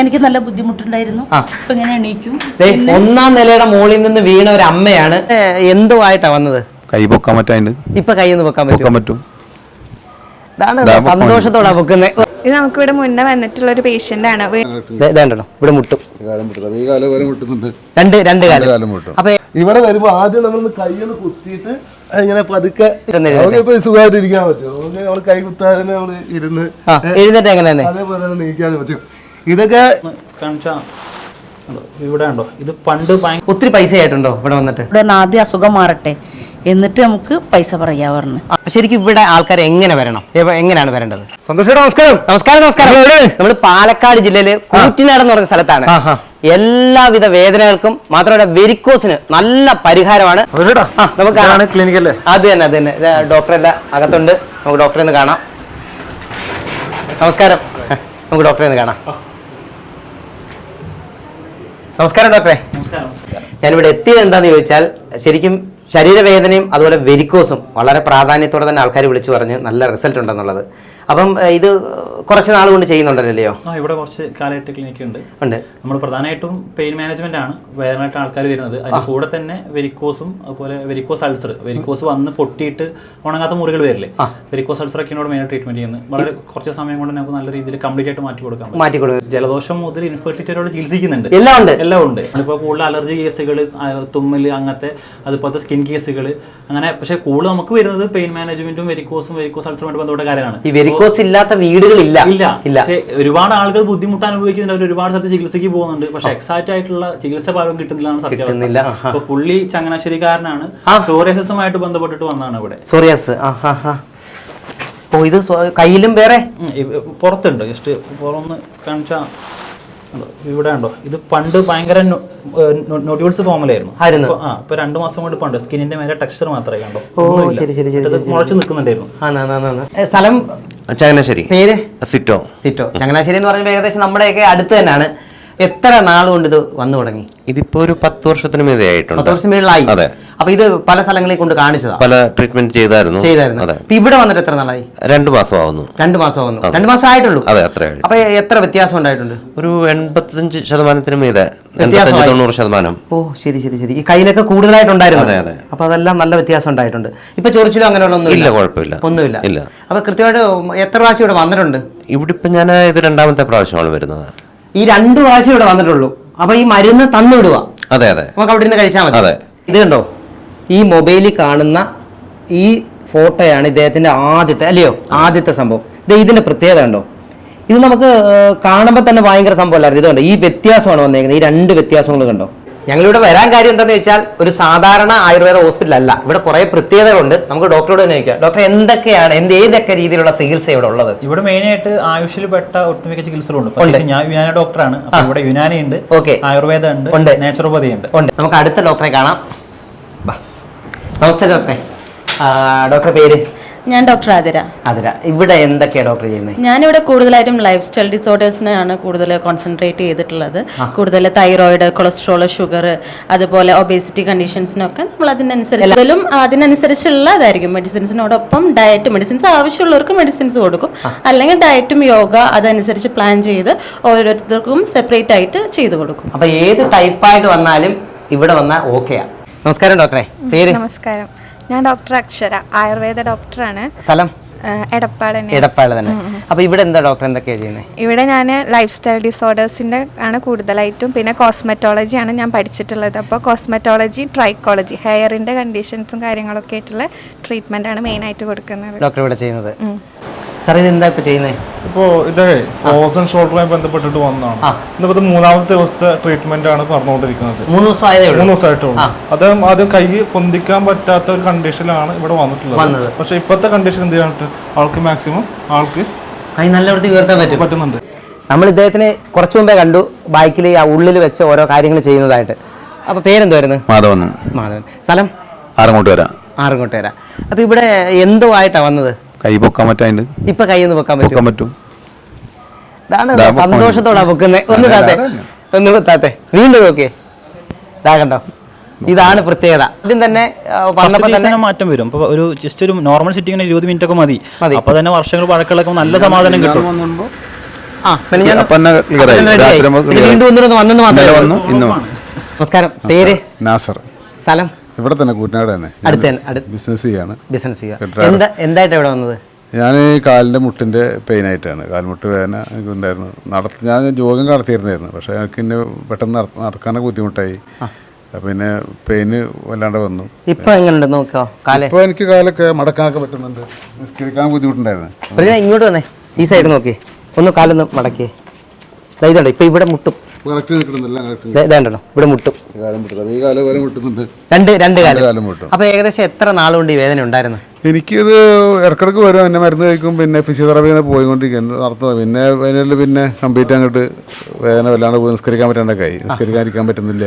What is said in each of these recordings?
എനിക്ക് നല്ല ബുദ്ധിമുട്ടുണ്ടായിരുന്നു. ഇപ്പൊ ഇങ്ങനെ എണീക്കും. ഒന്നാം നിലയുടെ മുകളിൽ നിന്ന് വീണ ഒരു അമ്മയാണ്. എന്തുമായിട്ടാ വന്നത്? കൈ പൊക്കാൻ പറ്റാണ്ട്. ഇപ്പൊ കൈ ഒന്ന് പൊക്കാൻ പറ്റും. സന്തോഷത്തോടാ പൊക്കുന്നത്. ഇത് നമുക്ക് ഇവിടെ മുന്നേ വന്നിട്ടുള്ള ഒരു പേഷ്യന്റ് ആണ്. ഇവിടെ മുട്ടും, രണ്ട് കാലം. അപ്പൊ ഇവിടെ വരുമ്പോ ആദ്യം നമ്മൾ കൈയൊന്ന് കുത്തിയിട്ട് ഇങ്ങനെ പതുക്കെ സുഖമായിട്ട് ഇരിക്കാൻ പറ്റും. നമ്മള് കൈ കുത്താതെ നമ്മള് ഇരുന്ന് എഴുന്നേറ്റ് എങ്ങനെ അതേപോലെ തന്നെ നീക്കാൻ പറ്റും. ഇതൊക്കെ ഇവിടെ ഉണ്ടോ? ഇത് പണ്ട് ഒത്തിരി പൈസ ആയിട്ടുണ്ടോ ഇവിടെ വന്നിട്ട്? ഇവിടെ ആദ്യം അസുഖം മാറട്ടെ, എന്നിട്ട് നമുക്ക് പൈസ പറയാ പറഞ്ഞു. ശരിക്കും ഇവിടെ ആൾക്കാർ എങ്ങനെ വരണം, എങ്ങനെയാണ് വരേണ്ടത്? സന്തോഷം. നമസ്കാരം. നമ്മൾ പാലക്കാട് ജില്ലയില് കൂറ്റിനാട് എന്ന് പറഞ്ഞ സ്ഥലത്താണ്. എല്ലാവിധ വേദനകൾക്കും മാത്രമല്ല വെരിക്കോസിന് നല്ല പരിഹാരമാണ്. നമുക്ക് ക്ലിനിക്കല്ലേ? അത് തന്നെ. ഡോക്ടറെല്ലാം അകത്തുണ്ട്. നമുക്ക് ഡോക്ടറെ ഒന്ന് കാണാം. നമസ്കാരം. നമുക്ക് ഡോക്ടറെ ഒന്ന് കാണാം. നമസ്കാരം ഡോക്ടറെ. ഞാനിവിടെ എത്തിയത് എന്താണെന്ന് ചോദിച്ചാൽ, ശരിക്കും ശരീരവേദനയും അതുപോലെ വെരിക്കോസും വളരെ പ്രാധാന്യത്തോടെ തന്നെ ആൾക്കാർ വിളിച്ചു പറഞ്ഞ് നല്ല റിസൾട്ട് ഉണ്ടെന്നുള്ളത്. അപ്പം ഇത് കുറച്ച് നാൾ കൊണ്ട് ചെയ്യുന്നുണ്ടല്ലോ? ഇവിടെ കുറച്ച് കാലമായിട്ട് ക്ലിനിക്ക് ഉണ്ട്. നമ്മൾ പ്രധാനമായിട്ടും പെയിൻ മാനേജ്മെന്റ് ആണ് വേദനയായിട്ട് ആൾക്കാർ വരുന്നത്. അതിന്റെ കൂടെ തന്നെ വെരിക്കോസും അതുപോലെ വെരിക്കോസ് അൾസർ, വെരിക്കോസ് വന്ന് പൊട്ടിയിട്ട് ഉണങ്ങാത്ത മുറികൾ വരില്ലേ, വെരിക്കോസ് അൾസർ ഒക്കെയാണ് മെയിൻ ട്രീറ്റ്മെന്റ് ചെയ്യുന്നത്. വളരെ കുറച്ച് സമയം കൊണ്ട് നമുക്ക് നല്ല രീതിയിൽ കംപ്ലീറ്റ് ആയിട്ട് മാറ്റി കൊടുക്കാം. ജലദോഷം മുതൽ ഇൻഫെർട്ടിലിറ്റിയോട് ചികിത്സിക്കുന്നുണ്ട്. എല്ലാം ഉണ്ട്. ഇപ്പോൾ കൂടുതൽ അലർജി കേസുകൾ, തുമ്മല്, അങ്ങനത്തെ അതുപോലത്തെ സ്കിൻ കേസുകൾ, അങ്ങനെ. പക്ഷേ കൂടുതൽ നമുക്ക് വരുന്നത് പെയിൻ മാനേജ്മെന്റും വെരിക്കോസും വെരിക്കോസ് അൾസറുമായിട്ട് ബന്ധപ്പെട്ട കാര്യമാണ്. വെരിക്കോസ് ഇല്ലാത്ത വീടുകളില്ല. പക്ഷേ ഒരുപാട് ആളുകൾ ബുദ്ധിമുട്ട് അനുഭവിക്കുന്നുണ്ട്. അവർ ഒരുപാട് സ്ഥലത്ത് ചികിത്സയ്ക്ക് പോകുന്നുണ്ട്. പക്ഷെ എക്സാക്ട് ആയിട്ടുള്ള ചികിത്സ ഭാഗം കിട്ടുന്നില്ലാണ് സത്യാവസ്ഥ. അപ്പൊ പുള്ളി ചങ്ങനാശ്ശേരിക്കാരനാണ്. സോറിയാസിസുമായിട്ട് ബന്ധപ്പെട്ടിട്ട് വന്നതാണ് ഇവിടെ. സോറിയാസിസ്. ഇത് കയ്യിലും വേറെ പുറത്തുണ്ട്. ജസ്റ്റ് പുറമൊന്ന് കാണിച്ചാ ഇവിടെ ഉണ്ടോ? ഇത് പണ്ട് ഭയങ്കര നോഡ്യൂൾസ് ഫോമിലായിരുന്നു. ഇപ്പൊ 2 മാസം കൊണ്ട് പണ്ട് സ്കിന്നിന്റെ മേലെ ടെക്സ്ചർ മാത്രമേ കണ്ടോ, മുളച്ചു നിൽക്കുന്നുണ്ടായിരുന്നു. സ്ഥലം ചങ്ങനാശ്ശേരി. പേര് സിറ്റോ. ചങ്ങനാശ്ശേരി എന്ന് പറയുമ്പോൾ ഏകദേശം നമ്മുടെയൊക്കെ അടുത്ത് തന്നെയാണ്. എത്ര നാൾ കൊണ്ട് ഇത് വന്നു തുടങ്ങി? ഇതിപ്പോ ഒരു 10 വർഷത്തിന് മീതെ ആയിട്ടുണ്ട്. 10 വർഷം മേളിലായി. അതെ. അപ്പൊ ഇത് പല സ്ഥലങ്ങളിൽ കൊണ്ട് കാണിച്ചതാ? പല ട്രീറ്റ്മെന്റ് ചെയ്തായിരുന്നു. ഇവിടെ വന്നിട്ട് എത്ര നാളായി? 2 മാസം ആവുന്നു. 2 മാസം ആയിട്ടുള്ളൂ. അതെ, അത്രേ. അപ്പൊ എത്ര വ്യത്യാസം ഉണ്ടായിട്ടുണ്ട്? ഒരു 85% മീതെ, 90%. ഓ, ശരി. ഈ കയ്യിലൊക്കെ കൂടുതലായിട്ടുണ്ടായിരുന്നു. അതെ. അപ്പൊ അതെല്ലാം നല്ല വ്യത്യാസം ഉണ്ടായിട്ടുണ്ട്. ഇപ്പൊ ചൊറിച്ചിലും അങ്ങനെയുള്ള ഇല്ല, കുഴപ്പമില്ല, ഒന്നുമില്ല. അപ്പൊ കൃത്യമായിട്ട് എത്ര പ്രാവശ്യം ഇവിടെ വന്നിട്ടുണ്ട്? ഇവിടെ ഇപ്പൊ ഞാൻ ഇത് 2ാമത്തെ പ്രാവശ്യമാണ് വരുന്നത്. ഈ 2 പ്രാവശ്യം ഇവിടെ വന്നിട്ടുള്ളൂ. അപ്പൊ ഈ മരുന്ന് തന്നു വിടുക? അതെ. നമുക്ക് അവിടെ നിന്ന് കഴിച്ചാൽ മതി. ഇത് കണ്ടോ, ഈ മൊബൈലിൽ കാണുന്ന ഈ ഫോട്ടോയാണ് ഇദ്ദേഹത്തിന്റെ ആദ്യത്തെ സംഭവം. ഇതിന്റെ പ്രത്യേകത കണ്ടോ? ഇത് നമുക്ക് കാണുമ്പോൾ തന്നെ ഭയങ്കര സംഭവമല്ലായിരുന്നു. ഇത് കണ്ടോ, ഈ വ്യത്യാസമാണ് വന്നേക്കുന്നത്. ഈ 2 വ്യത്യാസങ്ങൾ കണ്ടോ? ഞങ്ങളിവിടെ വരാൻ കാര്യം എന്താണെന്ന് വെച്ചാൽ, ഒരു സാധാരണ ആയുർവേദ ഹോസ്പിറ്റൽ അല്ല. ഇവിടെ കുറെ പ്രത്യേകതകളുണ്ട്. നമുക്ക് ഡോക്ടറോട് തന്നെ ചോദിക്കാം. ഡോക്ടർ, ഏതൊക്കെ രീതിയിലുള്ള ചികിത്സ ഇവിടെ ഉള്ളത്? ഇവിടെ മെയിൻ ആയിട്ട് ആയുഷിൽ പെട്ട ഒട്ടുമിക്ക ചികിത്സകളുണ്ട്. ഞാൻ യുനാനി ഡോക്ടറാണ്. ഇവിടെ യുനാനി ഉണ്ട്, ആയുർവേദം ഉണ്ട്, നാച്ചുറോപ്പതി ഉണ്ട്. നമുക്ക് അടുത്ത ഡോക്ടറെ കാണാം. നമസ്തേ ഡോക്ടറെ. ഡോക്ടറെ പേര്? ഞാൻ ഡോക്ടർ ആതിര. ഇവിടെ എന്തൊക്കെയാണ് ഡോക്ടർ ചെയ്യുന്നത്? ഞാനിവിടെ കൂടുതലായിട്ടും ലൈഫ് സ്റ്റൈൽ ഡിസോർഡേഴ്സിനാണ് കൂടുതൽ കോൺസെൻട്രേറ്റ് ചെയ്തിട്ടുള്ളത്. കൂടുതൽ തൈറോയിഡ്, കൊളസ്ട്രോൾ, ഷുഗർ, അതുപോലെ ഒബേസിറ്റി കണ്ടീഷൻസിനൊക്കെ നമ്മൾ അതിനനുസരിച്ചുള്ള ഇതായിരിക്കും. മെഡിസിൻസിനോടൊപ്പം മെഡിസിൻസ് ആവശ്യമുള്ളവർക്ക് മെഡിസിൻസ് കൊടുക്കും. അല്ലെങ്കിൽ ഡയറ്റും യോഗ അതനുസരിച്ച് പ്ലാൻ ചെയ്ത് ഓരോരുത്തർക്കും സെപ്പറേറ്റ് ആയിട്ട് ചെയ്തു കൊടുക്കും. അപ്പൊ ഏത് ടൈപ്പായിട്ട് വന്നാലും ഇവിടെ വന്നാൽ ഓക്കെയാണ്. നമസ്കാരം ഡോക്ടറെ. പേര്? നമസ്കാരം, ഞാൻ ഡോക്ടർ അക്ഷര, ആയുർവേദ ഡോക്ടറാണ്. സ്ഥലം? എടപ്പാള് തന്നെ. അപ്പൊ ഇവിടെ എന്താ ഡോക്ടർ എന്തൊക്കെയാ ചെയ്യുന്നത്? ഇവിടെ ഞാൻ ലൈഫ് സ്റ്റൈൽ ഡിസോർഡേഴ്സിന്റെ ആണ് കൂടുതലായിട്ടും, പിന്നെ കോസ്മെറ്റോളജി ആണ് ഞാൻ പഠിച്ചിട്ടുള്ളത്. അപ്പോൾ കോസ്മെറ്റോളജി, ട്രൈക്കോളജി, ഹെയറിന്റെ കണ്ടീഷൻസും കാര്യങ്ങളൊക്കെ ആയിട്ടുള്ള ട്രീറ്റ്മെന്റ് ആണ് മെയിൻ ആയിട്ട് കൊടുക്കുന്നത് ഡോക്ടർ ഇവിടെ ചെയ്യുന്നത്. സാർ, ഇത് എന്താ ഇപ്പൊ ചെയ്യുന്നത്? ഇപ്പോൾ ഇതേ ഫ്രോസൺ ഷോൾഡറുമായി ബന്ധപ്പെട്ടിട്ട് വന്നതാണ്. ഇന്നിപ്പോ 3ാമത്തെ ദിവസത്തെ ട്രീറ്റ്മെന്റ് ആണ് പറഞ്ഞുകൊണ്ടിരിക്കുന്നത്. 3 ദിവസമായിട്ടുള്ളൂ. അദ്ദേഹം ആദ്യം കൈ പൊന്തിക്കാൻ പറ്റാത്ത ഒരു കണ്ടീഷനിലാണ് ഇവിടെ വന്നിട്ടുള്ളത്. പക്ഷെ ഇപ്പോഴത്തെ കണ്ടീഷൻ എന്ത് ചെയ്യാനിട്ട് ആൾക്ക് മാക്സിമം കൈ നല്ല വൃത്തി ഉയർത്താൻ പറ്റുന്നുണ്ട്. നമ്മൾ ഇദ്ദേഹത്തിന് കുറച്ചു മുമ്പേ കണ്ടു ബൈക്കിൽ ഉള്ളിൽ വെച്ച് ഓരോ കാര്യങ്ങൾ ചെയ്യുന്നതായിട്ട്. അപ്പൊ പേരെന്തുവായിരുന്നു? മാധവൻ. സ്ഥലം? ആറങ്ങോട്ടുവര. അപ്പൊ ഇവിടെ എന്തുമായിട്ടാ വന്നത്? കൈ പൊക്കാൻ പറ്റാണ്ട്. ഇപ്പൊ കൈ ഒന്ന് പൊക്കാൻ പറ്റും. സന്തോഷത്തോടാ പൊക്കുന്നത്. ഒന്ന് കുത്താത്തെ വീണ്ടും നോക്കിയേ. കണ്ടോ, ഇതാണ് പ്രത്യേകത. ആദ്യം തന്നെ മാറ്റം വരും. അപ്പൊ ഒരു ജസ്റ്റ് ഒരു നോർമൽ സിറ്റിങ്ങിന് 20 മിനിറ്റ് ഒക്കെ മതി. അപ്പൊ തന്നെ വർഷങ്ങൾ പഴക്കളൊക്കെ നല്ല സമാധാനം കിട്ടും. പിന്നെ ഞാൻ അപ്പൊ തന്നെ clear ആയി. ready ആയി. രാത്രി ആകുമ്പോ പിന്നെ വീണ്ടും ഒന്നിനൊന്ന് വന്നെന്ന് ഇന്നലെ മാത്രമേ വന്നു ഇന്ന് വന്നു. നമസ്കാരം, പേര്? നാസർ. സ്ഥലം? ഇവിടെ തന്നെ കൂറ്റനാട് തന്നെ. അടുത്ത് തന്നെ. ബിസിനസ് ചെയ്യാണ്. ബിസിനസ് ചെയ്യുക. എന്തായിട്ട് എവിടെ വന്നത്? ഞാൻ ഈ കാലിൻ്റെ മുട്ടിൻ്റെ പെയിനായിട്ടാണ്. കാൽമുട്ട് വേദന എനിക്കുണ്ടായിരുന്നു. ഞാൻ ജോഗിങ് നടത്തിയിരുന്നായിരുന്നു. പക്ഷേ എനിക്ക് ഇന്നെ പെട്ടെന്ന് നടക്കാനൊക്കെ ബുദ്ധിമുട്ടായി. പിന്നെ പെയിന് വല്ലാണ്ട് വന്നു. ഇപ്പൊ എങ്ങനെയുണ്ട് നോക്കോ കാല്? ഇപ്പോൾ എനിക്ക് കാലൊക്കെ മടക്കാനൊക്കെ പറ്റുന്നുണ്ട്. നിസ്കരിക്കാൻ ബുദ്ധിമുട്ടുണ്ടായിരുന്നു. ഇങ്ങോട്ട് വന്നേ, ഈ സൈഡ് നോക്കി, ഒന്ന് കാലൊന്ന് മടക്കിയേ. ഇതുണ്ട്, ഇപ്പൊ ഇവിടെ മുട്ടും. കറക്റ്റ് നിൽക്കണമെന്നില്ല. ഇതാണ്ടോ ഇവിടെ മുട്ടും. കാലം മുട്ടുന്നത് ഈ കാലം വരെ മുട്ടുന്നുണ്ട്. രണ്ട് കാലം മുട്ടും. അപ്പൊ ഏകദേശം എത്ര നാളുകൊണ്ട് ഈ വേദന ഉണ്ടായിരുന്നു? എനിക്കിത് ഇടക്കിടക്ക് വരും. എന്നെ മരുന്ന് കഴിക്കും. പിന്നെ ഫിസിയോതെറാപ്പി ഇങ്ങനെ പോയിക്കൊണ്ടിരിക്കും നടത്തുക. പിന്നെ വേനലിൽ പിന്നെ കംപ്ലീറ്റ് അങ്ങോട്ട് വേദന വല്ലാണ്ട് പോയി നിസ്കരിക്കാൻ പറ്റാണ്ടൊക്കെ ആയി. നിസ്കരിക്കാതിരിക്കാൻ പറ്റുന്നില്ല.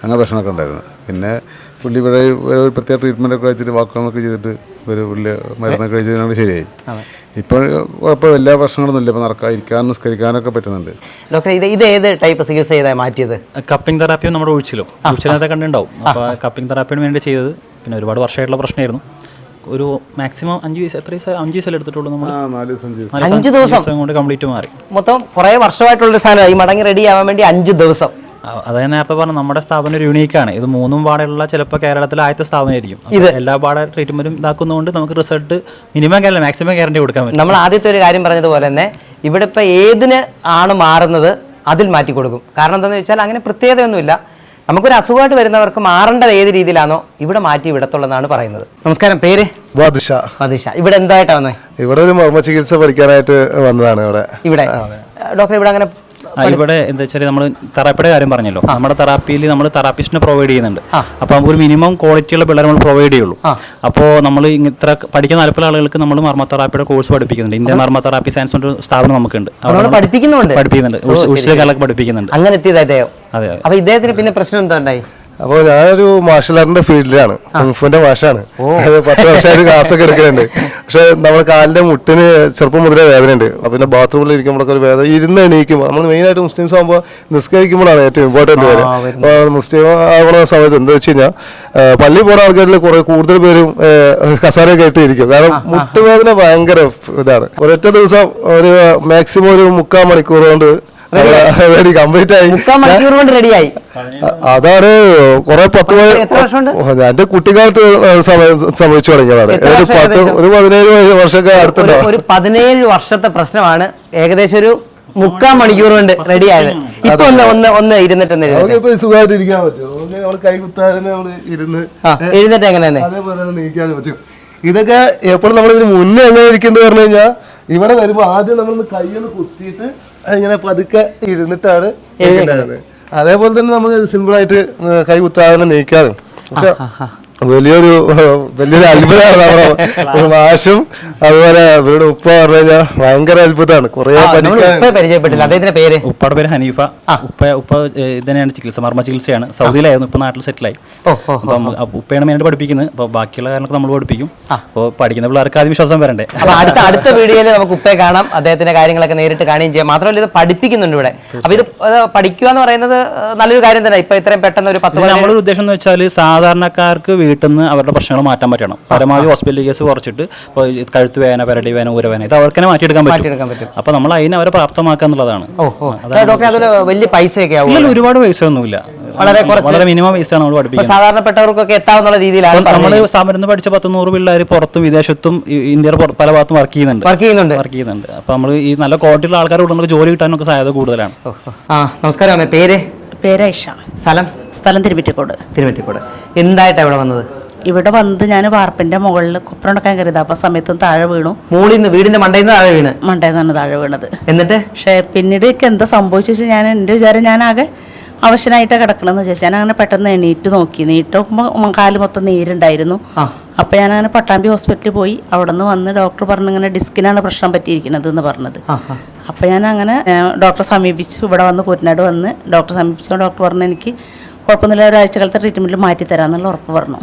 അങ്ങനെ പ്രശ്നമൊക്കെ ഉണ്ടായിരുന്നു. പിന്നെ പുള്ളി ഇവിടെ ഒരു പ്രത്യേക ട്രീറ്റ്മെൻറ്റൊക്കെ വെച്ചിട്ട് വാക്കുകളൊക്കെ ചെയ്തിട്ട് ഒരു പുള്ളി മരുന്നൊക്കെ കഴിച്ചതിനോട് ശരിയായി. ഇപ്പോൾ കുഴപ്പമില്ല, എല്ലാ പ്രശ്നങ്ങളൊന്നും ഇല്ല. ഇപ്പോൾ നടക്കാൻ, ഇരിക്കാനും നിസ്കരിക്കാനൊക്കെ പറ്റുന്നുണ്ട്. ഡോക്ടർ, ഇത് ഏത് ടൈപ്പ് ചികിത്സ ചെയ്താൽ മാറ്റിയത്? കപ്പിംഗ് തെറാപ്പിയും നമ്മുടെ ഉഴിച്ചിലത്തെ കണ്ടുണ്ടാവും. അപ്പോൾ കപ്പിംഗ് തെറാപ്പിന് വേണ്ടി ചെയ്തത്. പിന്നെ ഒരുപാട് വർഷമായിട്ടുള്ള പ്രശ്നമായിരുന്നു. ഒരു മാക്സിമം 5 വയസ്സല്ലേ എടുത്തിട്ടുള്ളൂ നമ്മൾ. 5 ദിവസം കൊണ്ട് കംപ്ലീറ്റ് മാറി. മൊത്തം കുറേ വർഷമായിട്ടുള്ള സാധനം ഈ മടങ്ങി റെഡി ആവാൻ വേണ്ടി 5 ദിവസം. അതായത് നേരത്തെ പറഞ്ഞ നമ്മുടെ സ്ഥാപനം ഒരു യൂണീക്കാണ്. ഇത് 3 പാടുള്ള ചിലപ്പോൾ കേരളത്തിലെ ആദ്യത്തെ സ്ഥാപനമായിരിക്കും. ഇത് എല്ലാ പാട ട്രീറ്റ്മെന്റും ഇതാക്കുന്നതുകൊണ്ട് നമുക്ക് റിസൾട്ട് മിനിമം മാക്സിമം ഗ്യാരണ്ടി കൊടുക്കാൻ പറ്റും. നമ്മൾ ആദ്യത്തെ ഒരു കാര്യം പറഞ്ഞതുപോലെ തന്നെ ഇവിടെ ഇപ്പം ഏതിന് ആണ് മാറുന്നത് അതിൽ മാറ്റി കൊടുക്കും. കാരണം എന്താണെന്ന് വെച്ചാൽ അങ്ങനെ പ്രത്യേകതയൊന്നുമില്ല. നമുക്കൊരു അസുഖമായിട്ട് വരുന്നവർക്ക് മാറേണ്ടത് ഏത് രീതിയിലാണോ ഇവിടെ മാറ്റി വിടത്തുള്ളതാണ് പറയുന്നത്. നമസ്കാരം, പേര്? ബാദിഷ. ഇവിടെ എന്തായിട്ടാ വന്നേ? ഇവിടെ ഒരു മർമ്മ ചികിത്സ പഠിക്കാനായിട്ട് വന്നതാണ്. ഇവിടെ ഡോക്ടർ ഇവിടെ അങ്ങനെ ഇവിടെ എന്താ വെച്ചാൽ നമ്മൾ തെറാപ്പിയുടെ കാര്യം പറഞ്ഞല്ലോ. നമ്മുടെ തെറാപ്പിയിൽ നമ്മൾ തെറാപ്പിസ്റ്റിനെ പ്രൊവൈഡ് ചെയ്യുന്നുണ്ട്. അപ്പോൾ ഒരു മിനിമം ക്വാളിറ്റിയുള്ള പിള്ളേർ നമ്മൾ പ്രൊവൈഡ് ചെയ്യുള്ളൂ. അപ്പോൾ നമ്മൾ ഇത്ര പഠിക്കുന്ന താല്പര്യമുള്ള ആളുകൾക്ക് നമ്മൾ മർമ്മ തെറാപ്പിയുടെ കോഴ്സ് പഠിപ്പിക്കുന്നുണ്ട്. ഇന്ത്യൻ മർമ്മ തെറാപ്പി സയൻസ് ഒരു സ്ഥാപനം നമുക്കുണ്ട്. പഠിപ്പിക്കുന്നുണ്ട്. ഉച്ചിലകാലൊക്കെ പഠിപ്പിക്കുന്നുണ്ട്. അങ്ങനെ എത്തിയതായിട്ട്. അതെ. അപ്പൊ ഇദ്ദേഹത്തിന് പിന്നെ പ്രശ്നം എന്താ ഉണ്ടായി? അപ്പോൾ ഞാനൊരു മാർഷൽ ആർട്ടിന്റെ ഫീൽഡിലാണ്. കുങ്ഫുവിന്റെ മാഷാണ്. 10 വർഷമായിട്ട് ക്ലാസ് ഒക്കെ എടുക്കുന്നുണ്ട്. പക്ഷെ നമ്മുടെ കാലിന്റെ മുട്ടിന് ചെറുപ്പം മുതലേ വേദനയുണ്ട്. പിന്നെ ബാത്റൂമിൽ ഇരിക്കുമ്പോഴൊക്കെ ഒരു വേദന, ഇരുന്ന് എണീക്കുമ്പോൾ നമ്മൾ മെയിനായിട്ട് മുസ്ലിംസ് ആകുമ്പോൾ നിസ്കരിക്കുമ്പോഴാണ് ഏറ്റവും ഇമ്പോർട്ടൻറ്റ് കാര്യം. അപ്പോൾ മുസ്ലിം ആകുന്ന സമയത്ത് എന്താ വെച്ച് കഴിഞ്ഞാൽ പള്ളി പോകുന്ന ആൾക്കാരിൽ കൂടുതൽ പേരും കസാരയൊക്കെ ആയിട്ട് ഇരിക്കും. കാരണം മുട്ടുവേദന ഭയങ്കര ഇതാണ്. ഒരൊറ്റ ദിവസം ഒരു മാക്സിമം ഒരു 3/4 മണിക്കൂർ കൊണ്ട് കംപ്ലീറ്റ് ആയി. അതാണ് കുറെ 10 എന്റെ കുട്ടിക്കാലത്ത് സംഭവിച്ചു തുടങ്ങിയതാണ്. ഒരു 17 വർഷമൊക്കെ അടുത്തുണ്ടോ. ഒരു 17 വർഷത്തെ പ്രശ്നമാണ്. ഏകദേശം ഒരു 3/4 മണിക്കൂർ കൊണ്ട് റെഡി ആയത്. ഇപ്പൊ ഒന്ന് ഇരുന്നിട്ട് സുഖമായിട്ട് ഇരിക്കാൻ പറ്റും. നമ്മള് കൈ കുത്താതെ ഇരുന്ന് എഴുന്നിട്ട് എങ്ങനെ അതേപോലെ നീക്കാൻ പറ്റും. ഇതൊക്കെ എപ്പോഴും നമ്മൾ ഇതിന് മുന്നേ എങ്ങനെ ഇരിക്കേണ്ടത് പറഞ്ഞു കഴിഞ്ഞാൽ ഇവിടെ വരുമ്പോ ആദ്യം നമ്മളൊന്ന് കൈയൊന്ന് കുത്തിയിട്ട് ഇങ്ങനെ പതുക്കെ ഇരുന്നിട്ടാണ് എഴുതുന്നത്. അതേപോലെ തന്നെ നമുക്ക് സിമ്പിളായിട്ട് കൈ കുത്താതെ നീക്കാറ്. പക്ഷെ വലിയൊരു അത്ഭുതമാണ്. നമ്മുടെ മാഷും അതുപോലെ ഇവരുടെ ഉപ്പ പറഞ്ഞു കഴിഞ്ഞാൽ ഭയങ്കര അത്ഭുതമാണ്. കുറെ പരിചയപ്പെട്ടില്ല. അദ്ദേഹത്തിന്റെ പേര്? ഉപ്പയുടെ പേര് ഹനീഫ. ഉപ്പ ഇതന്നെയാണ് ചികിത്സ, മർമ്മ ചികിത്സയാണ്. സൗദിയിലായിരുന്നു, ഇപ്പൊ നാട്ടിൽ സെറ്റിലായി. അപ്പം ഉപ്പയാണ് മെയിനായിട്ട് പഠിപ്പിക്കുന്നത്. അപ്പോൾ ബാക്കിയുള്ള കാര്യങ്ങളൊക്കെ നമ്മൾ പഠിപ്പിക്കും. അപ്പോൾ പഠിക്കുന്ന പിള്ളേർക്ക് ആദ്യം വിശ്വാസം വരണ്ടേ. അടുത്ത വീഡിയോയിൽ നമുക്ക് ഉപ്പയെ കാണാം, അദ്ദേഹത്തിന്റെ കാര്യങ്ങളൊക്കെ നേരിട്ട് കാണുകയും ചെയ്യാം. മാത്രമല്ല ഇത് പഠിപ്പിക്കുന്നുണ്ട് ഇവിടെ. അപ്പൊ ഇത് പഠിക്കുക എന്ന് പറയുന്നത് നല്ലൊരു കാര്യം തന്നെ. ഇപ്പൊ ഇത്രയും പെട്ടെന്ന് ഒരു 10 നമ്മളൊരു ഉദ്ദേശം എന്ന് വെച്ചാൽ സാധാരണക്കാർക്ക് വീട്ടിൽ നിന്ന് അവരുടെ പ്രശ്നങ്ങൾ മാറ്റാൻ പറ്റണം. പരമാവധി ഹോസ്പിറ്റൽ കേസ് കുറച്ചിട്ട് ഇപ്പോൾ കഴുത്ത് വേദന, പെരടി വേദന, ഊരവേദന ഇത് അവർക്ക് തന്നെ മാറ്റിയെടുക്കാൻ പറ്റും. അപ്പൊ നമ്മൾ അതിനെ അവരെ പ്രാപ്തമാക്കുക എന്നുള്ളതാണ്. ഡോക്ടർ, അതൊരു വലിയ പൈസയൊക്കെ ആവും? ഒരുപാട് പൈസ ഒന്നുമില്ല, വളരെ മിനിമം പൈസയാണ് നമ്മൾ പഠിപ്പിക്കുന്നത്. സാധാരണപ്പെട്ടവർക്കൊക്കെ എത്താവുന്ന രീതിയിലാണ്. നമ്മൾ സ്ഥാപനത്തിൽ പഠിച്ച 100 പിള്ളേർ പുറത്തും വിദേശത്തും ഇന്ത്യയുടെ പല ഭാഗത്തും വർക്ക് ചെയ്യുന്നുണ്ട്. അപ്പൊ നമ്മൾ ഈ നല്ല ക്വാളിറ്റിയുള്ള ആൾക്കാരോട് നമുക്ക് ജോലി കിട്ടാനൊക്കെ സാധ്യത കൂടുതലാണ്. നമസ്കാരം, പേര്? ഐഷ. സ്ഥലം തിരുവറ്റിക്കോട്. എന്തായിട്ടാണ് ഇവിടെ വന്നത്? ഇവിടെ വന്നത് ഞാൻ വാർപ്പിന്റെ മുകളിൽ കൊപ്പറുണ്ടാക്കാൻ കരുതാ. അപ്പൊ സമയത്തും താഴെ വീണു. വീടിന്റെ മണ്ടയിൽ നിന്നാണ് താഴെ വീണത്. എന്നിട്ട് പക്ഷേ പിന്നീട് എന്താ സംഭവിച്ചു, ഞാൻ എൻ്റെ വിചാരം ഞാനാകെ അവശനായിട്ടാണ് കിടക്കണമെന്ന് വിചാരിച്ചു. ഞാൻ അങ്ങനെ പെട്ടെന്ന് എണീറ്റ് നോക്കി. നോക്കുമ്പോൾ കാല് മൊത്തം നീരുണ്ടായിരുന്നു. അപ്പോൾ ഞാനങ്ങനെ പട്ടാമ്പി ഹോസ്പിറ്റലിൽ പോയി. അവിടെ നിന്ന് വന്ന് ഡോക്ടർ പറഞ്ഞു ഇങ്ങനെ ഡിസ്കിനാണ് പ്രശ്നം പറ്റിയിരിക്കുന്നത് എന്ന് പറഞ്ഞത്. അപ്പോൾ ഞാൻ അങ്ങനെ ഡോക്ടറെ സമീപിച്ചു. ഇവിടെ വന്ന് കൂറ്റനാട് വന്ന് ഡോക്ടറെ സമീപിച്ചു. ഡോക്ടർ പറഞ്ഞു എനിക്ക് കുഴപ്പമൊന്നുമില്ല, ഒരാഴ്ചക്കാലത്തെ ട്രീറ്റ്മെൻറ്റിൽ മാറ്റി തരാമെന്നുള്ള ഉറപ്പ് പറഞ്ഞു.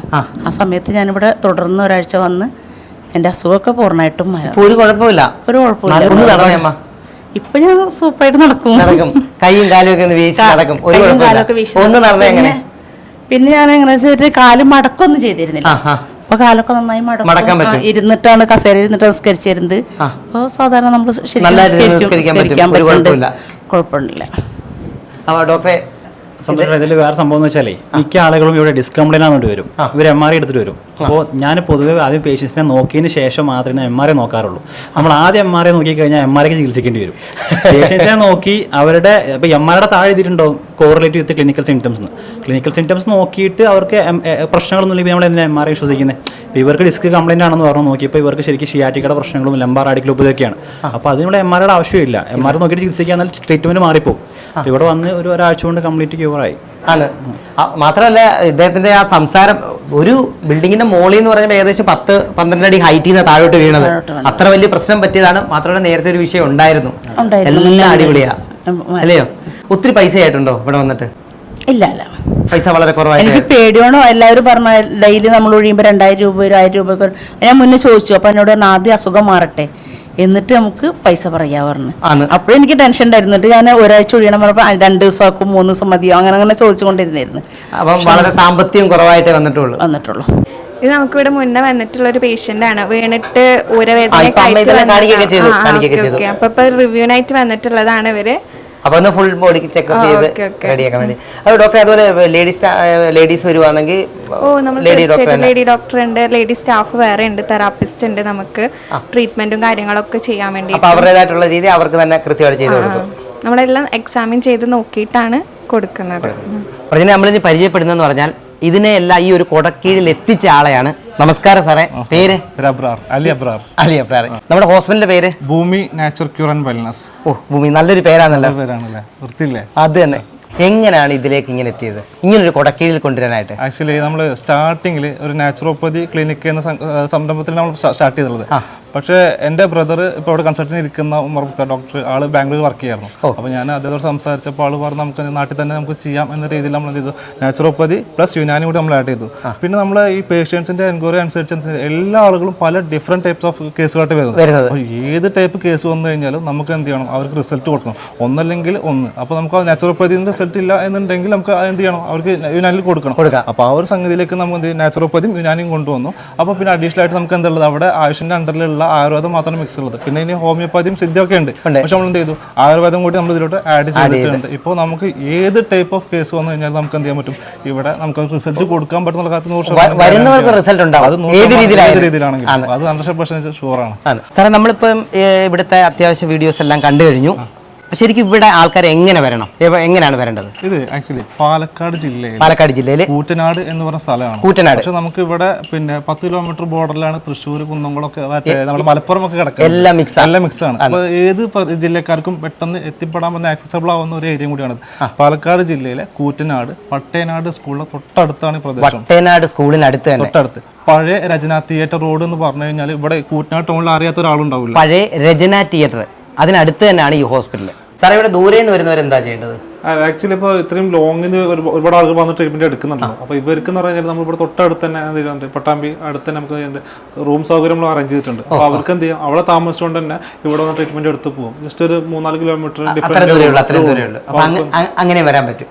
ആ സമയത്ത് ഞാനിവിടെ തുടർന്ന് ഒരാഴ്ച വന്ന് എൻ്റെ അസുഖമൊക്കെ പൂർണ്ണമായിട്ടും ഒരു കുഴപ്പമില്ല. ഇപ്പൊ ഞാൻ സൂപ്പറായിട്ട് നടക്കും. കൈയും കാലും ഒക്കെ പിന്നെ ഞാൻ എങ്ങനെ വെച്ചിട്ട് കാല് മടക്കൊന്നും ചെയ്തിരുന്നില്ല. അപ്പൊ കാലൊക്കെ നന്നായി മടക്കാൻ പറ്റും. ഇരുന്നിട്ടാണ് കസേര ഇരുന്നിട്ട് നിസ്കരിച്ചിരുന്നത്. അപ്പോൾ സാധാരണ നമ്മൾ നല്ല രീതിയിൽ നിസ്കരിക്കാൻ പറ്റും. ഒരു കുഴപ്പമില്ല. കുഴപ്പമില്ല. അപ്പോൾ ഡോക്ടറെ സന്തോഷം. ഇതിൽ വേറെ സംഭവം എന്ന് വെച്ചാലേ മിക്ക ആളുകളും ഇവിടെ ഡിസ്കംപ്ലൈൻ ആണെന്ന് വരും. ഇവർ MRI എടുത്തിട്ട് വരും. അപ്പോൾ ഞാൻ പൊതുവെ ആദ്യം പേഷ്യൻസിനെ നോക്കിയതിന് ശേഷം മാത്രമേ MRI നോക്കാറുള്ളൂ. നമ്മൾ ആദ്യം MRI നോക്കിക്കഴിഞ്ഞാൽ MRIക്ക് ചികിത്സിക്കേണ്ടി വരും. പേഷ്യൻസിനെ നോക്കി അവരുടെ ഇപ്പോൾ MRIയുടെ താഴെ എഴുതിയിട്ടുണ്ടാവും കോറിലേറ്റ് വിത്ത് ക്ലിനിക്കൽ സിംറ്റംസ്. ക്ലിനിക്കൽ സിംറ്റംസ് നോക്കിയിട്ട് അവർക്ക് പ്രശ്നങ്ങളൊന്നും ഇല്ലെങ്കിൽ നമ്മൾ എന്നെ MRI വിശ്വസിക്കുന്നത്. ഇപ്പോൾ ഇവർക്ക് ഡിസ്ക് കംപ്ലൈൻ്റ് ആണെന്ന് പറഞ്ഞു നോക്കിയപ്പോൾ ഇവർക്ക് ശരിക്കും ഷിയാറ്റിക്കയുടെ പ്രശ്നങ്ങളും ലംബാർ റാഡിക്കലും ഇതൊക്കെയാണ്. അപ്പോൾ അതിനുള്ള MRIയുടെ ആവശ്യമില്ല. MRI നോക്കിയിട്ട് ചികിത്സിക്കുക എന്നാൽ ട്രീറ്റ്മെൻറ്റ് മാറിപ്പോകും. അപ്പോൾ ഇവിടെ വന്ന് ഒരാഴ്ച കൊണ്ട് കംപ്ലീറ്റ് ക്യൂറായി. ആണ്. മാത്രമല്ല ഇദ്ദേഹത്തിന്റെ ആ സംസാരം, ഒരു ബിൽഡിങ്ങിന്റെ മോളിൽ എന്ന് പറയുമ്പോൾ ഏകദേശം 10-12 അടി ഹൈറ്റിൽ നിന്ന് താഴോട്ട് വീണത്. അത്ര വലിയ പ്രശ്നം പറ്റിയതാണ്. മാത്രമല്ല നേരത്തെ ഒരു വിഷയം ഉണ്ടായിരുന്നു. എല്ലാം അടിപൊളിയാ അല്ലയോ? ഒത്തിരി പൈസ ആയിട്ടുണ്ടോ ഇവിടെ വന്നിട്ട്? ഇല്ല ഇല്ല, പൈസ വളരെ കുറവായിട്ട്. എനിക്ക് പേടിയാണോ, എല്ലാവരും പറഞ്ഞ ഡെയിലി നമ്മൾ ഒഴിയുമ്പോൾ 2000 രൂപ 1000 രൂപ ഞാൻ മുന്നേ ചോദിച്ചു. അപ്പൊ എന്നോട് പറഞ്ഞു ആദ്യം അസുഖം മാറട്ടെ എന്നിട്ട് നമുക്ക് പൈസ പറയാ പറഞ്ഞു. അപ്പോഴും എനിക്ക് ടെൻഷൻ ഉണ്ടായിരുന്നിട്ട് ഞാൻ ഒരാഴ്ച ഒഴിയണം പറഞ്ഞപ്പോൾ 2 ദിവസമാക്കും 3 ദിവസം മതിയോ അങ്ങനെ ചോദിച്ചുകൊണ്ടിരുന്നായിരുന്നു. അപ്പം വളരെ സാമ്പത്തികം കുറവായിട്ടേ വന്നിട്ടുള്ളൂ. ഇത് നമുക്കിവിടെ മുന്നേ വന്നിട്ടുള്ള ഒരു പേഷ്യന്റ് ആണ്. വീണിട്ട് ഊരവേദന അപ്പൊ റിവ്യൂനായിട്ട് വന്നിട്ടുള്ളതാണ് ഇവര്. അപ്പൊ ഒന്ന് ഫുൾ ബോഡി ചെക്കപ്പ് ചെയ്ത് റെഡിയാക്കാൻ വേണ്ടി. അത് ഡോക്ടറെ അതുപോലെ ലേഡീസ് വരുവാണെങ്കിൽ ലേഡി ഡോക്ടർ ഉണ്ട്, ലേഡി സ്റ്റാഫ് വേറെ ഉണ്ട്, തെറാപ്പിസ്റ്റ് ഉണ്ട്. നമുക്ക് ട്രീറ്റ്മെന്റും കാര്യങ്ങളൊക്കെ ചെയ്യാൻ വേണ്ടി അവരുടേതായിട്ടുള്ള രീതി അവർക്ക് തന്നെ കൃത്യമായിട്ട് ചെയ്ത് കൊടുക്കും. നമ്മളെല്ലാം എക്സാമിൻ ചെയ്ത് നോക്കിയിട്ടാണ് കൊടുക്കുന്നത്. നമ്മളിനി പരിചയപ്പെടുന്നതെന്ന് പറഞ്ഞാൽ ഇതിനെല്ലാം ഈ ഒരു കൊടക്കീഴിൽ എത്തിച്ച ആളെയാണ്. നമസ്കാരം സാറേ, പേര്? അലി അബ്രാർ. നമ്മുടെ ഹോസ്പിറ്റലിന്റെ പേര് ഭൂമി നാച്ചുറൽ ക്യൂർ ആൻഡ് വെൽനസ്. ഓ, ഭൂമി നല്ലൊരു പേരാണല്ലോ. വൃത്തിയില്ലേ? അത് തന്നെ. എങ്ങനെയാണ് ഇതിലേക്ക് ഇങ്ങനെ എത്തിയത്, ഇങ്ങനൊരു കൊടക്കീഴിൽ കൊണ്ടുവരാനായിട്ട്? ആക്ച്വലി നമ്മൾ സ്റ്റാർട്ടിങ്ങിൽ ഒരു നാച്ചുറോപ്പതി ക്ലിനിക്ക് എന്ന സംരംഭത്തിൽ നമ്മൾ സ്റ്റാർട്ട് ചെയ്തിട്ടുള്ളത്. പക്ഷേ എൻ്റെ ബ്രദർ ഇപ്പോൾ ഇവിടെ കൺസൾട്ടിന് ഇരിക്കുന്ന ഉമർ ഡോക്ടർ, ആള് ബാംഗ്ലൂർ വർക്ക് ചെയ്യായിരുന്നു. അപ്പോൾ ഞാൻ അദ്ദേഹത്തോട് സംസാരിച്ചപ്പോൾ ആൾ പറഞ്ഞു നമുക്ക് നാട്ടിൽ തന്നെ നമുക്ക് ചെയ്യാം എന്ന രീതിയിൽ നമ്മൾ എന്ത് ചെയ്തു, നാച്ചുറോപ്പതി പ്ലസ് യുനാനി കൂടി നമ്മൾ ആഡ് ചെയ്തു. പിന്നെ നമ്മൾ ഈ പേഷ്യൻസിന്റെ എൻക്വയറി അനുസരിച്ച് എല്ലാ ആളുകളും പല ഡിഫറെന്റ് ടൈപ്സ് ഓഫ് കേസുകളായിട്ട് വരുന്നത്. അപ്പോൾ ഏത് ടൈപ്പ് കേസ് വന്നു കഴിഞ്ഞാലും നമുക്ക് എന്ത് ചെയ്യണം, അവർക്ക് റിസൾട്ട് കൊടുക്കണം. ഒന്നല്ലെങ്കിൽ ഒന്ന്. അപ്പോൾ നമുക്ക് നാച്ചുറോപ്പതിന്റെ റിസൾട്ട് ഇല്ല എന്നുണ്ടെങ്കിൽ നമുക്ക് എന്ത് ചെയ്യണം, അവർക്ക് യുനാനിൽ കൊടുക്കണം. അപ്പോൾ ആ ഒരു സംഗതിയിലേക്ക് നമ്മൾ എന്ത് നാച്ചുറോപ്പതിയും യുനാനിയും കൊണ്ടുവന്നു. അപ്പോൾ പിന്നെ അഡീഷണൽ ആയിട്ട് നമുക്ക് എന്തുള്ളത്, അവിടെ ആയുഷിന്റെ അണ്ടറിലുള്ള ആയുർവേദം മാത്രമാണ് മിക്സ് ഉള്ളത്. പിന്നെ ഇനി ഹോമിയോപ്പതിയും സിദ്ധിയൊക്കെ ഉണ്ട്. പക്ഷെ നമ്മൾ എന്ത് ചെയ്തു, ആയുർവേദം കൂടി നമ്മൾ ഇതിലോട്ട് ആഡ് ചെയ്തിട്ടുണ്ട്. ഇപ്പോൾ നമുക്ക് ഏത് ടൈപ്പ് ഓഫ് കേസ് വന്നു കഴിഞ്ഞാൽ നമുക്ക് എന്ത് ചെയ്യാൻ പറ്റും, ഇവിടെ നമുക്ക് റിസൾട്ട് കൊടുക്കാൻ പറ്റുന്ന കാര്യത്തിൽ 100% രീതിയിലാണെങ്കിൽ അത് 100% ഷുവറാണ്. സാറേ, നമ്മളിപ്പം ഇവിടുത്തെ അത്യാവശ്യ വീഡിയോസ് എല്ലാം കണ്ടു കഴിഞ്ഞു. ശരിക്കും ഇവിടെ ആൾക്കാർ എങ്ങനെ വരണം, എങ്ങനെയാണ് വരേണ്ടത്? ഇത് ആക്ച്വലി പാലക്കാട് ജില്ലയിൽ കൂറ്റനാട് എന്ന് പറഞ്ഞ സ്ഥലമാണ്. പക്ഷെ നമുക്ക് ഇവിടെ പിന്നെ 10 കിലോമീറ്റർ ബോർഡറിലാണ് തൃശ്ശൂർ, കുന്നംകുളമൊക്കെ, നമ്മുടെ മലപ്പുറം ഒക്കെ കിടക്കുന്നത്. എല്ലാം മിക്സ് ആണ്. അപ്പൊ ഏത് ജില്ലക്കാർക്കും പെട്ടെന്ന് എത്തിപ്പെടാൻ പറ്റുന്ന ആക്സസബിൾ ആവുന്ന ഒരു ഏരിയ കൂടിയാണ് പാലക്കാട് ജില്ലയിലെ കൂറ്റനാട് പട്ടേനാട് സ്കൂളിലെ തൊട്ടടുത്താണ് ഈ പ്രദേശം. പട്ടേനാട് സ്കൂളിനടുത്ത് തൊട്ടടുത്ത് പഴയ രചന തിയേറ്റർ റോഡ് എന്ന് പറഞ്ഞു കഴിഞ്ഞാൽ ഇവിടെ കൂറ്റനാട് ടൗണിൽ അറിയാത്ത ഒരാളുണ്ടാവില്ല. പഴയ രചന തിയേറ്റർ അതിനടുത്ത് തന്നെയാണ് ഈ ഹോസ്പിറ്റൽ. സാർ, ഇവിടെ ദൂരെ നിന്ന് വരുന്നവർ എന്താ ചെയ്യേണ്ടത്? ആക്ച്വലി ഇപ്പോൾ ഇത്രയും ലോങ്ങിൽ ഒരുപാട് ആളുകൾ വന്ന് ട്രീറ്റ്മെന്റ് എടുക്കുന്നുണ്ടല്ലോ. അപ്പോൾ ഇവർക്ക് എന്ന് പറഞ്ഞാൽ നമ്മൾ ഇവിടെ തൊട്ടടുത്ത് തന്നെ എന്ത് പട്ടാമ്പി അടുത്ത് തന്നെ നമുക്ക് റൂം സൗകര്യം നമ്മൾ അറേഞ്ച് ചെയ്തിട്ടുണ്ട്. അപ്പോൾ അവർക്ക് എന്ത് ചെയ്യാം, അവിടെ താമസിച്ചുകൊണ്ട് തന്നെ ഇവിടെ വന്ന് ട്രീറ്റ്മെന്റ് എടുത്ത് പോകും. ജസ്റ്റ് ഒരു 3-4 കിലോമീറ്റർ ഡിഫറൻറ്റ് അങ്ങനെ വരാൻ പറ്റും.